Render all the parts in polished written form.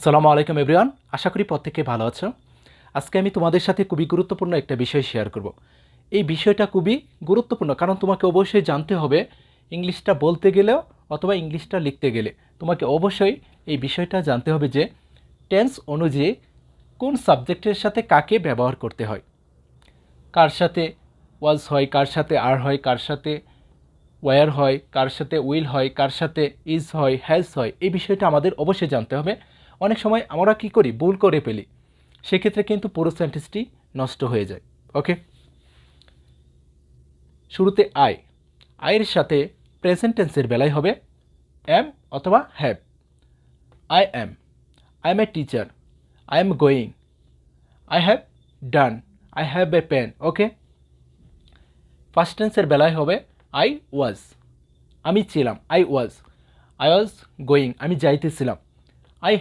আসসালামু আলাইকুম এভরিওয়ান, আশা করি প্রত্যেকে ভালো আছো। আজকে আমি তোমাদের সাথে খুবই গুরুত্বপূর্ণ একটা বিষয় শেয়ার করব। এই বিষয়টা খুবই গুরুত্বপূর্ণ কারণ তোমাকে অবশ্যই জানতে হবে ইংলিশটা বলতে গেলেও অথবা ইংলিশটা লিখতে গেলে তোমাকে অবশ্যই এই বিষয়টা জানতে হবে যে টেন্স অনুযায়ী কোন সাবজেক্টের সাথে কাকে ব্যবহার করতে হয়, কার সাথে ওয়াজ হয়, কার সাথে আর হয়, কার সাথে ওয়ার হয়, কার সাথে উইল হয়, কার সাথে ইজ হয়, হ্যাজ হয়। এই বিষয়টা আমাদের অবশ্যই জানতে হবে। অনেক সময় আমরা কি করি, ভুল করে ফেলি, সেক্ষেত্রে কিন্তু পুরো সেন্টেন্সটি নষ্ট হয়ে যায়। ওকে, শুরুতে আয়ের সাথে প্রেজেন্ট টেন্সের বেলায় হবে অ্যাম অথবা have. I am a teacher, I am going, I have done, I have a pen. Okay, first টেন্সের বেলায় হবে আই ওয়াজ, আমি ছিলাম, আই ওয়াজ গোয়িং, আমি যাইতেছিলাম। আই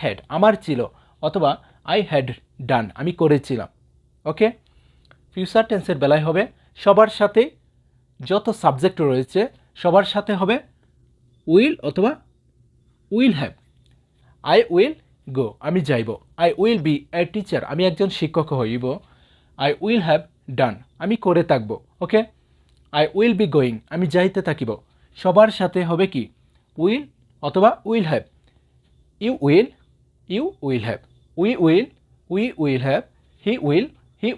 হ্যাড আমার ছিল অথবা আই হ্যাড ডান, আমি করেছিলাম। ওকে, ফিউচার টেন্সের বেলায় হবে সবার সাথে, যত সাবজেক্ট রয়েছে সবার সাথে হবে উইল অথবা will have. I will go, আমি যাইব। I will B a teacher, আমি একজন শিক্ষক হইব। আই উইল হ্যাভ ডান, আমি করে থাকব। Okay, I will be going, আমি যাইতে থাকিব। সবার সাথে হবে কি উইল অথবা will have. You will have, we will have, he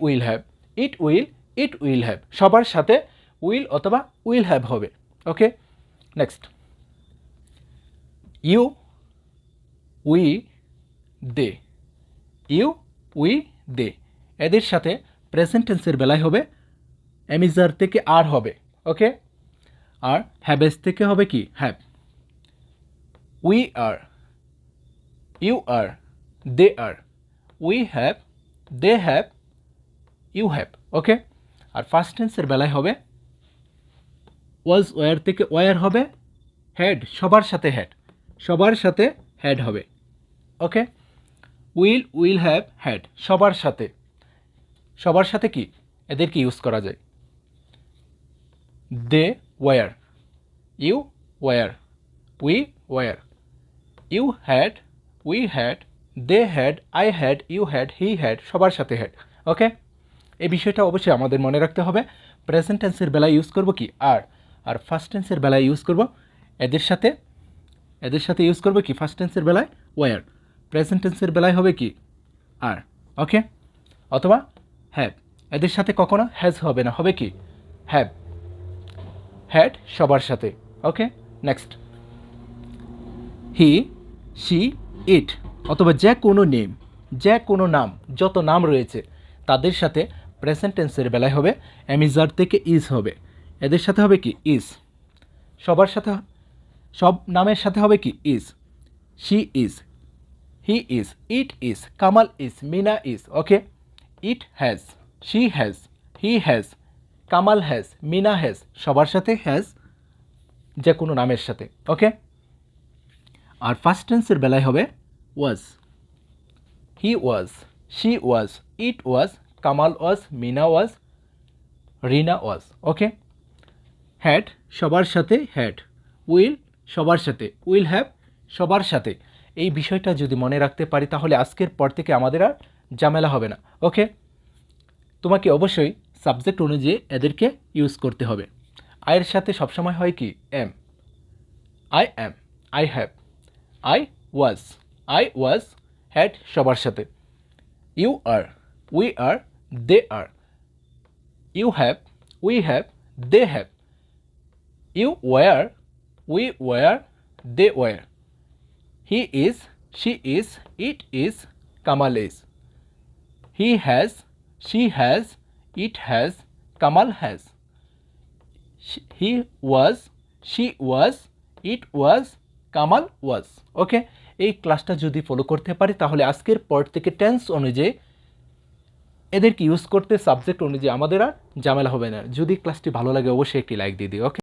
will have, it will have. সবার সাথে উইল অথবা উইল হ্যাভ হবে। Okay, next you we they, they এদের সাথে প্রেজেন্ট টেন্সের বেলায় হবে অ্যামিজার থেকে আর হবে। ওকে, আর হ্যাভেস থেকে হবে কি have. We are, you are, they are, we have, they have, you have. Okay, আর ফার্স্ট টেন্সের বেলায় হবে ওয়াজ ওয়ার থেকে ওয়ার হবে হ্যাড, সবার সাথে হ্যাড হবে। ওকে, উইল হ্যাভ হ্যাড, সবার সাথে কি এদেরকে ইউজ করা যায়। They were, you were, we were, you had, we had, they had, I had, you had, he had, সবার সাথে হ্যাড। ওকে, এই বিষয়টা অবশ্যই আমাদের মনে রাখতে হবে। প্রেজেন্ট টেন্সের বেলায় ইউজ করব কি আর ফার্স্ট টেন্সের বেলায় ইউজ করব এদের সাথে ইউজ করব কি ফার্স্ট টেন্সের বেলায় ওয়ার, প্রেজেন্ট টেন্সের বেলায় হবে কি আর। ওকে, অথবা হ্যাভ, এদের সাথে কখনো হ্যাজ হবে না, হবে কি হ্যাভ, হ্যাড সবার সাথে। ওকে, নেক্সট হি, শি, ইট অথবা যে কোনো নাম, যত নাম রয়েছে তাদের সাথে প্রেজেন্ট টেন্সের বেলায় হবে অ্যামিজার থেকে ইজ হবে। এদের সাথে হবে কি ইজ, সব নামের সাথে হবে কি is. She is, he is, it is, Kamal is, Mina is. Okay, it has, she has, he has, Kamal has, Mina has, সবার সাথে হ্যাজ, যে কোনো নামের সাথে। ওকে, আর ফার্স্ট টেন্সের বেলায় হবে was, he was, she was, it was, Kamal was, Mina was, Rina was. Okay, had সবার সাথে হ্যাড, উইল সবার সাথে, উইল হ্যাভ সবার সাথে। এই বিষয়টা যদি মনে রাখতে পারি তাহলে আজকের পর থেকে আমাদের আর ঝামেলা হবে না। ওকে, তোমাকে অবশ্যই সাবজেক্ট অনুযায়ী এদেরকে ইউজ করতে হবে। আয়ের সাথে সবসময় হয় কি am, I am, I have, I was, had সবার সাথে। You are, we are, they are, you have, we have, they have, you were, we were, they were, he is, she is, it is, Kamal is, he has, she has, it has, Kamal has, he was, she was, it was, Kamal was. Okay, এই ক্লাসটা যদি follow করতে পারি তাহলে আজকের পর থেকে tense অনুযায়ী এদেরকে ইউজ করতে সাবজেক্ট অনুযায়ী আমাদের আর ঝামেলা হবে না। যদি ক্লাসটি ভালো লাগে অবশ্যই একটি লাইক দিয়ে দিও। ওকে।